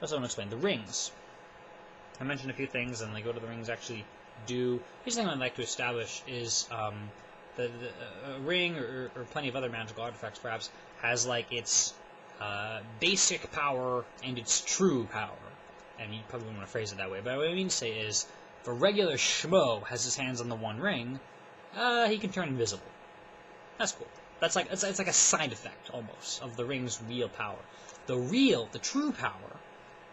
That's what I want to explain. The rings. I mentioned a few things, and like what do the rings actually do? Here's the thing I'd like to establish is the ring, or plenty of other magical artifacts perhaps, has like its basic power and its true power. And you probably wouldn't want to phrase it that way, but what I mean to say is, if a regular schmo has his hands on the one ring, he can turn invisible. That's cool. That's like it's like a side effect almost of the ring's real power. The true power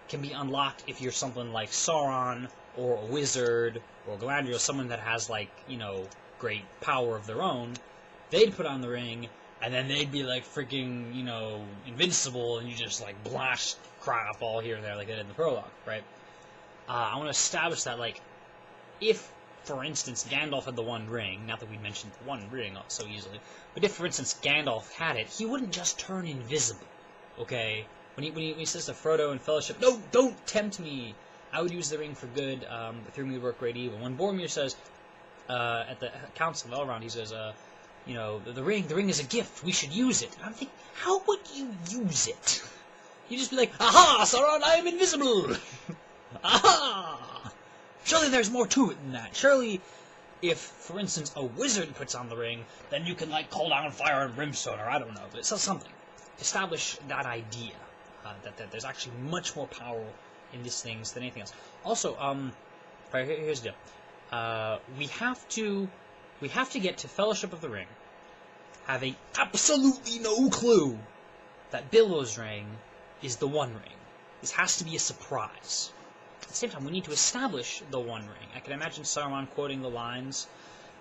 can be unlocked if you're something like Sauron or a wizard or Galadriel, someone that has like, you know, great power of their own. They'd put on the ring, and then they'd be like freaking, you know, invincible, and you just like blast crap all here and there like they did in the prologue, right? I want to establish that, like, if, for instance, Gandalf had the One Ring, not that we mentioned the One Ring so easily, but if, for instance, Gandalf had it, he wouldn't just turn invisible, okay? When he says to Frodo in Fellowship, "No, don't tempt me. I would use the ring for good, but through me would work great evil." When Boromir says, at the Council of Elrond, he says, you know, the ring is a gift. We should use it. And I'm thinking, how would you use it? You'd just be like, "Aha, Sauron, I am invisible!" Aha! Surely there's more to it than that. Surely, if, for instance, a wizard puts on the ring, then you can, like, call down fire and brimstone, or I don't know, but it's something. Establish that idea, that there's actually much more power in these things than anything else. Also, right, here's the deal. We have to get to Fellowship of the Ring, having absolutely no clue that Bilbo's ring is the One Ring. This has to be a surprise. At the same time, we need to establish the One Ring. I can imagine Saruman quoting the lines,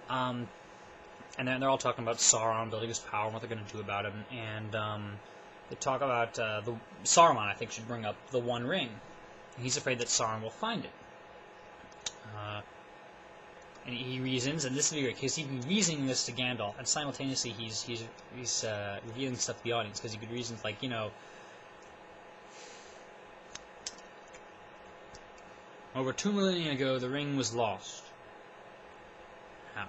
and then they're all talking about Sauron building his power and what they're going to do about him, and they talk about Saruman, I think, should bring up the One Ring, and he's afraid that Sauron will find it. And he reasons, and this is weird, because he'd be reasoning this to Gandalf, and simultaneously he's revealing stuff to the audience, because he could reason, like, you know, over 2 millennia ago, the ring was lost. How?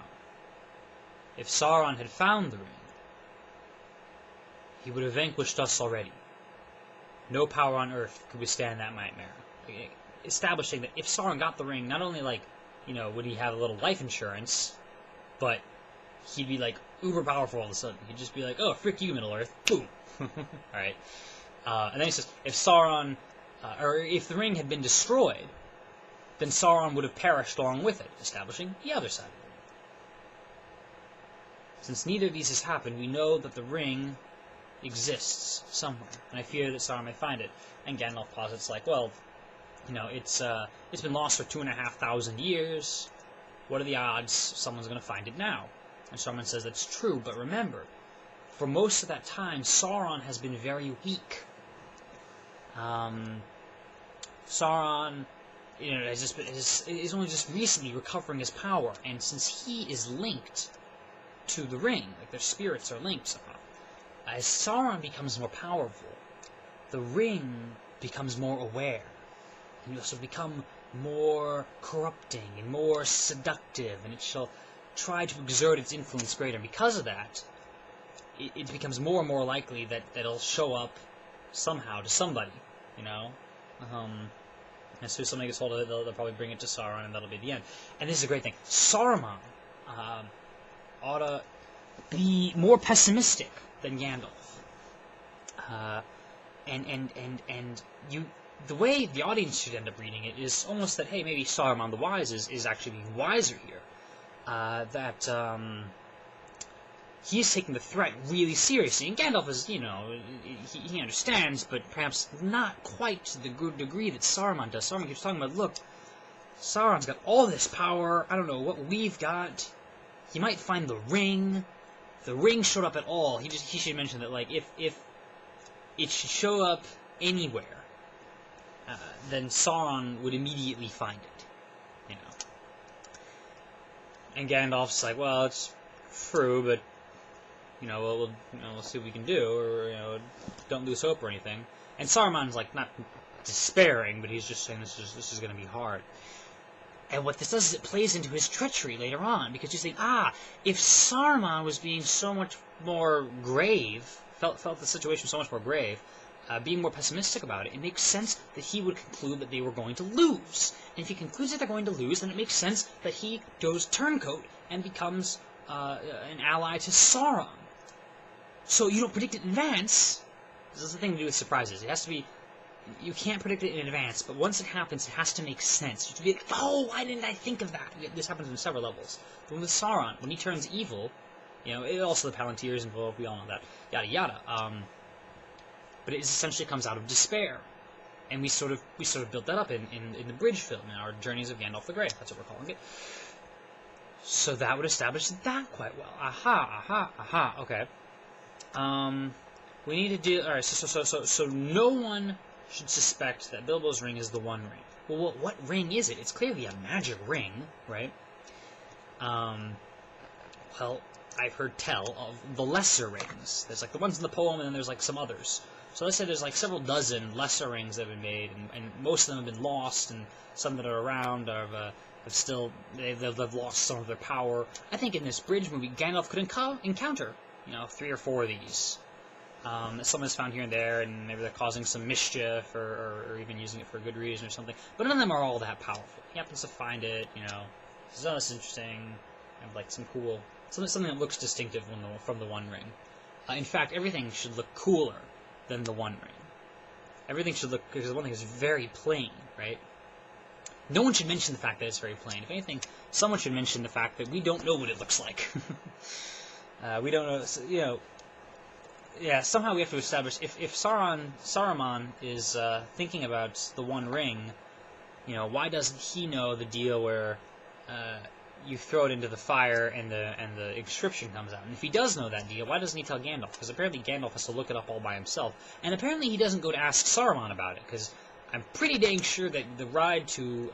If Sauron had found the ring, he would have vanquished us already. No power on Earth could withstand that nightmare. Establishing that if Sauron got the ring, not only, like, you know, would he have a little life insurance, but he'd be, like, uber powerful all of a sudden. He'd just be like, "Oh, frick you, Middle-earth." Boom! Alright. And then he says, if Sauron, or if the ring had been destroyed, then Sauron would have perished along with it, establishing the other side of the ring. Since neither of these has happened, we know that the ring exists somewhere, and I fear that Sauron may find it. And Gandalf posits, like, well, you know, it's been lost for 2,500 years. What are the odds someone's going to find it now? And Saruman says that's true, but remember, for most of that time, Sauron has been very weak. Sauron, you know, is only just recently recovering his power, and since he is linked to the ring, like their spirits are linked somehow, as Sauron becomes more powerful, the ring becomes more aware. And you also become more corrupting and more seductive, and it shall try to exert its influence greater. And because of that, it becomes more and more likely that it'll show up somehow to somebody, you know? As soon as somebody gets hold of it, they'll probably bring it to Sauron, and that'll be the end. And this is a great thing. Saruman ought to be more pessimistic than Gandalf. The way the audience should end up reading it is almost that, hey, maybe Saruman the Wise is actually being wiser here. He's taking the threat really seriously. And Gandalf is, you know, he understands, but perhaps not quite to the good degree that Saruman does. Saruman keeps talking about, look, Sauron's got all this power. I don't know what we've got. He might find the ring. If the ring showed up at all, he should mention that, like, if it should show up anywhere, then Sauron would immediately find it, you know. And Gandalf's like, well, it's true, but, you know, we'll see what we can do, or, you know, don't lose hope or anything. And Saruman's, like, not despairing, but he's just saying this is going to be hard. And what this does is it plays into his treachery later on, because you think, if Saruman was being so much more grave, felt the situation so much more grave, being more pessimistic about it, it makes sense that he would conclude that they were going to lose. And if he concludes that they're going to lose, then it makes sense that he goes turncoat and becomes an ally to Sauron. So you don't predict it in advance. This is the thing to do with surprises. It has to be... You can't predict it in advance, but once it happens, it has to make sense. You have to be like, oh, why didn't I think of that? This happens on several levels. But with Sauron, when he turns evil, you know, also the Palantir's involved, we all know that, yada yada. But it essentially comes out of despair. And we sort of built that up in the bridge film, in our Journeys of Gandalf the Grey. That's what we're calling it. So that would establish that quite well. Aha, okay. We need to do... Alright, so no one should suspect that Bilbo's ring is the One Ring. Well, what ring is it? It's clearly a magic ring, right? Well, I've heard tell of the lesser rings. There's like the ones in the poem, and then there's like some others. So let's say there's like several dozen lesser rings that have been made, and most of them have been lost, and some that are around have still... They've lost some of their power. I think in this bridge movie, Gandalf could encounter, you know, 3 or 4 of these. Some is found here and there, and maybe they're causing some mischief, or even using it for a good reason or something. But none of them are all that powerful. He happens to find it, you know. So this is interesting. Have like some cool, something that looks distinctive from the One Ring. In fact, everything should look cooler than the One Ring. Everything should look, because the One Ring is very plain, right? No one should mention the fact that it's very plain. If anything, someone should mention the fact that we don't know what it looks like. We don't know, you know. Yeah, somehow we have to establish, if Saruman is thinking about the One Ring, you know, why doesn't he know the deal where you throw it into the fire and the inscription comes out? And if he does know that deal, why doesn't he tell Gandalf? Because apparently Gandalf has to look it up all by himself. And apparently he doesn't go to ask Saruman about it, because I'm pretty dang sure that the ride to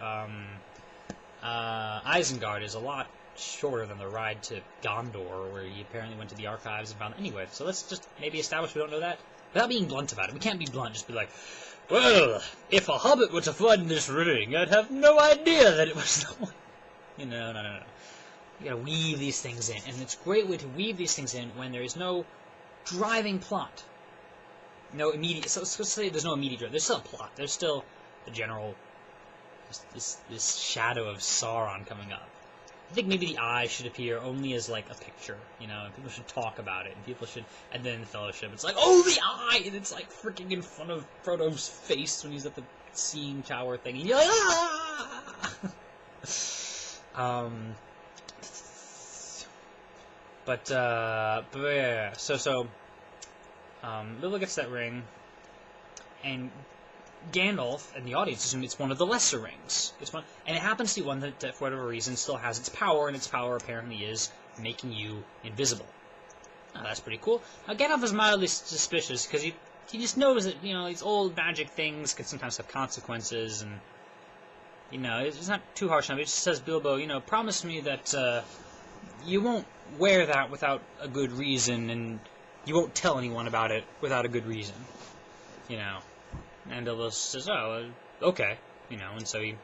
Isengard is a lot shorter than the ride to Gondor, where he apparently went to the archives and found it. Anyway, so let's just maybe establish we don't know that, without being blunt about it. We can't be blunt, just be like, well, if a hobbit were to find this ring, I'd have no idea that it was the one. You know, no. You gotta weave these things in, and it's a great way to weave these things in when there is no driving plot. No immediate, so let's say there's no immediate drive. There's still a plot. There's still the general, this shadow of Sauron coming up. I think maybe the eye should appear only as like a picture, you know, and people should talk about it, and people should, and then the Fellowship, it's like, oh, the eye, and it's like freaking in front of Frodo's face when he's at the seeing tower thing, and you're like, ah! Yeah, so Bilbo gets that ring, and Gandalf and the audience assume it's one of the lesser rings. It's one, and it happens to be one that, for whatever reason, still has its power, and its power apparently is making you invisible. Now, that's pretty cool. Now, Gandalf is mildly suspicious, because he just knows that, you know, these old magic things can sometimes have consequences, and, you know, it's not too harsh on him. It just says, Bilbo, you know, promise me that you won't wear that without a good reason, and you won't tell anyone about it without a good reason, you know. And Bilbo says, oh, okay, you know, and so he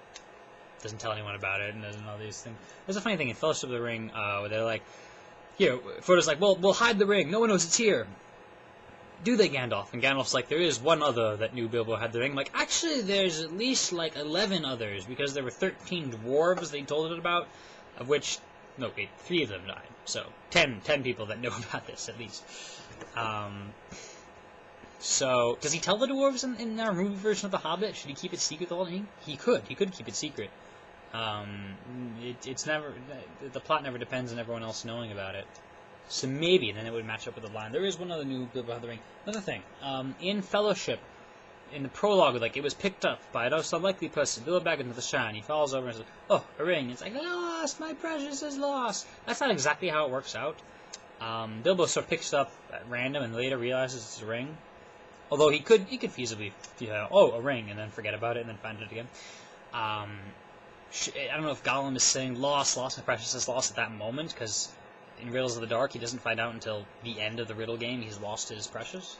doesn't tell anyone about it, and doesn't all these things. There's a funny thing in Fellowship of the Ring, where they're like, here, Frodo's like, well, we'll hide the ring, no one knows it's here. Do they, Gandalf? And Gandalf's like, there is one other that knew Bilbo had the ring. I'm like, actually, there's at least, like, 11 others, because there were 13 dwarves they told it about, of which, no, wait, 3 of them died. So, 10 people that know about this, at least. So, does he tell the dwarves in our movie version of The Hobbit? Should he keep it secret the whole thing? He could keep it secret. It's never, the plot never depends on everyone else knowing about it. So maybe, then it would match up with the line. There is one other new Bilbo had the ring. Another thing, in Fellowship, in the prologue, like, it was picked up by a most unlikely person, Bilbo Baggins with the Shine. He falls over and says, oh, a ring. It's like, lost, my precious is lost. That's not exactly how it works out. Bilbo sort of picks it up at random and later realizes it's a ring. Although he could feasibly, you know, oh, a ring, and then forget about it, and then find it again. I don't know if Gollum is saying, lost, my precious is lost at that moment, because in Riddles of the Dark, he doesn't find out until the end of the Riddle game he's lost his precious.